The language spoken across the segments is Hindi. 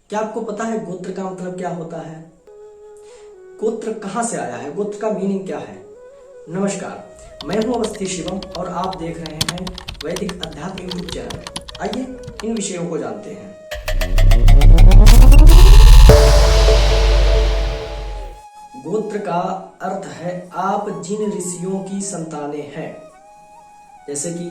क्या आपको पता है गोत्र का मतलब क्या होता है? गोत्र कहां से आया है? गोत्र का मीनिंग क्या है? नमस्कार, मैं हूं अवस्थी शिवम और आप देख रहे हैं वैदिक अध्यात्म यूट्यूब चैनल। आइए इन विषयों को जानते हैं। गोत्र का अर्थ है आप जिन ऋषियों की संतानें हैं, जैसे कि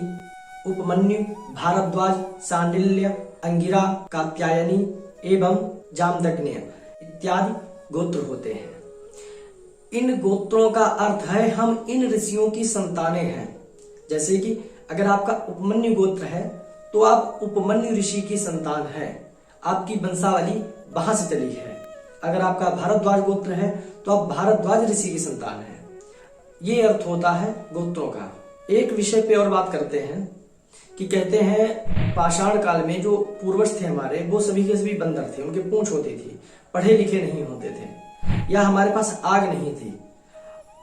उपमन्यु, भारद्वाज, सांडिल्य, अंगिरा, कात्यायनी एवं जामदग्नि इत्यादि गोत्र होते हैं। इन गोत्रों का अर्थ है हम इन ऋषियों की संतानें हैं। जैसे कि अगर आपका उपमन्यु गोत्र है तो आप उपमन्यु ऋषि की संतान हैं, आपकी वंशावली वहां से चली है। अगर आपका भारद्वाज गोत्र है तो आप भारद्वाज ऋषि की संतान हैं। ये अर्थ होता है गोत्रों का। एक विषय पे और बात करते हैं कि कहते हैं पाषाण काल में जो पूर्वज थे हमारे, वो सभी के सभी बंदर थे, उनके पूंछ होती थी, पढ़े लिखे नहीं होते थे, या हमारे पास आग नहीं थी।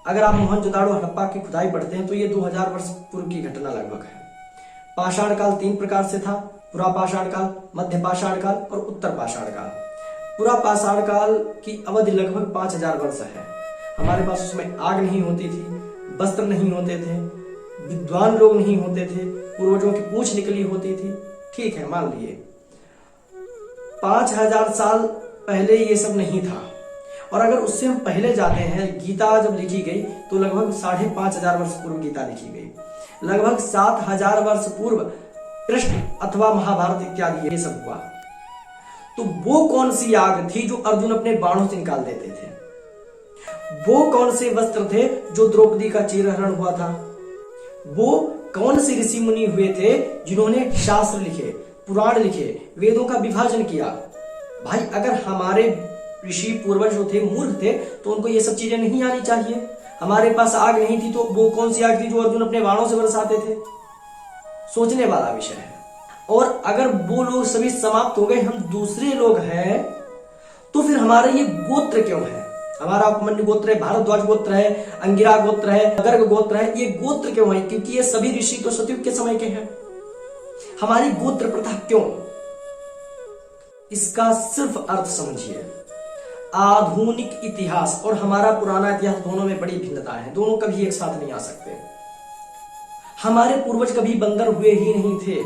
अगर आप मोहनजोदाड़ो हड़प्पा की खुदाई पढ़ते हैं तो ये 2000 वर्ष पूर्व की घटना लगभग है। पाषाण काल 3 प्रकार से था: पुरा पाषाण काल, मध्य पाषाण काल और उत्तर पाषाण काल। पुरा पाषाण काल की अवधि लगभग 5000 वर्ष है। हमारे पास उसमें आग नहीं होती थी, वस्त्र नहीं होते थे, विद्वान लोग नहीं होते थे, पूर्वजों की पूंछ निकली होती थी। ठीक है, मान लिए 5000 साल पहले ये सब नहीं था। और अगर उससे हम पहले जाते हैं, गीता जब लिखी गई तो लगभग 5500 वर्ष पूर्व गीता लिखी गई। लगभग 7000 वर्ष पूर्व कृष्ण अथवा महाभारत इत्यादि ये सब हुआ। तो वो कौन सी आग थी जो अर्जुन अपने बाणों से निकाल देते थे? वो कौन से वस्त्र थे जो द्रौपदी का चीरहरण हुआ था? वो कौन से ऋषि मुनि हुए थे जिन्होंने शास्त्र लिखे, पुराण लिखे, वेदों का विभाजन किया? भाई, अगर हमारे ऋषि पूर्वज जो थे मूर्ख थे तो उनको ये सब चीजें नहीं आनी चाहिए। हमारे पास आग नहीं थी तो वो कौन सी आग थी जो अर्जुन अपने बाणों से बरसाते थे? सोचने वाला विषय है। और अगर वो लोग सभी समाप्त हो गए, हम दूसरे लोग हैं, तो फिर हमारा ये गोत्र क्यों है? हमारा उपमन्यु गोत्र है, भारद्वाज गोत्र है, अंगिरा गोत्र है, गर्ग गोत्र है। ये गोत्र क्यों है? क्योंकि ये सभी ऋषि तो सतयुग के समय के हैं। हमारी गोत्र प्रथा क्यों? इसका सिर्फ अर्थ समझिए। आधुनिक इतिहास और हमारा पुराना इतिहास दोनों में बड़ी भिन्नता है। दोनों कभी एक साथ नहीं आ सकते। हमारे पूर्वज कभी बंदर हुए ही नहीं थे।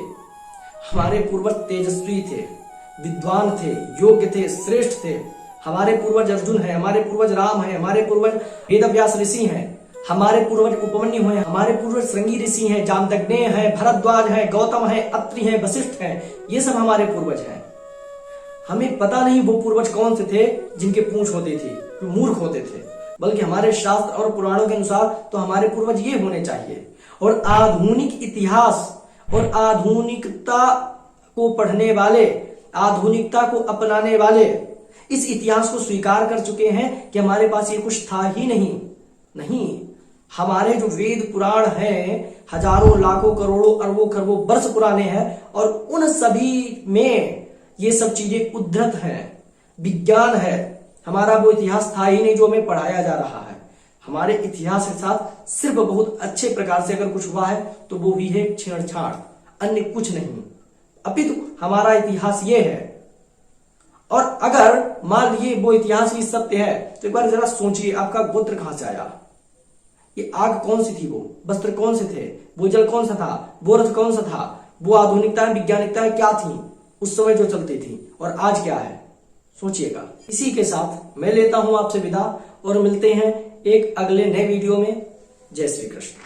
हमारे पूर्वज तेजस्वी थे, विद्वान थे, योग्य थे, श्रेष्ठ थे। हमारे पूर्वज अर्जुन हैं, हमारे पूर्वज राम हैं, हमारे पूर्वज वेदव्यास ऋषि हैं, हमारे पूर्वज उपमन्यु हैं, हमारे पूर्वज श्रृंगी ऋषि हैं, जामदग्नि हैं, भरद्वाज हैं, गौतम हैं, अत्रि हैं, वशिष्ठ हैं। ये सब हमारे पूर्वज हैं। हमें पता नहीं वो पूर्वज कौन से थे जिनके पूंछ होती थी, जो मूर्ख होते थे, बल्कि हमारे शास्त्र और पुराणों के अनुसार तो हमारे पूर्वज ये होने चाहिए। और आधुनिक इतिहास और आधुनिकता को पढ़ने वाले, आधुनिकता को अपनाने वाले इस इतिहास को स्वीकार कर चुके हैं कि हमारे पास ये कुछ था ही नहीं। हमारे जो वेद पुराण हैं हजारों, लाखों, करोड़ों, अरबों, खरबों वर्ष पुराने हैं और उन सभी में ये सब चीजें उद्धृत हैं, विज्ञान है। हमारा वो इतिहास था ही नहीं जो हमें पढ़ाया जा रहा है। हमारे इतिहास के साथ सिर्फ बहुत अच्छे प्रकार से अगर कुछ हुआ है तो वो भी है छेड़छाड़, अन्य कुछ नहीं। अपितु हमारा इतिहास ये है। और अगर मान लीजिए वो इतिहास भी सत्य है तो एक बार जरा सोचिए, आपका गोत्र कहां से आया? ये आग कौन सी थी? वो वस्त्र कौन से थे? वो जल कौन सा था? वो रथ कौन सा था? वो आधुनिकता, वैज्ञानिकता क्या थी उस समय जो चलती थी, और आज क्या है? सोचिएगा। इसी के साथ मैं लेता हूं आपसे विदा और मिलते हैं एक अगले नए वीडियो में। जय श्री कृष्ण।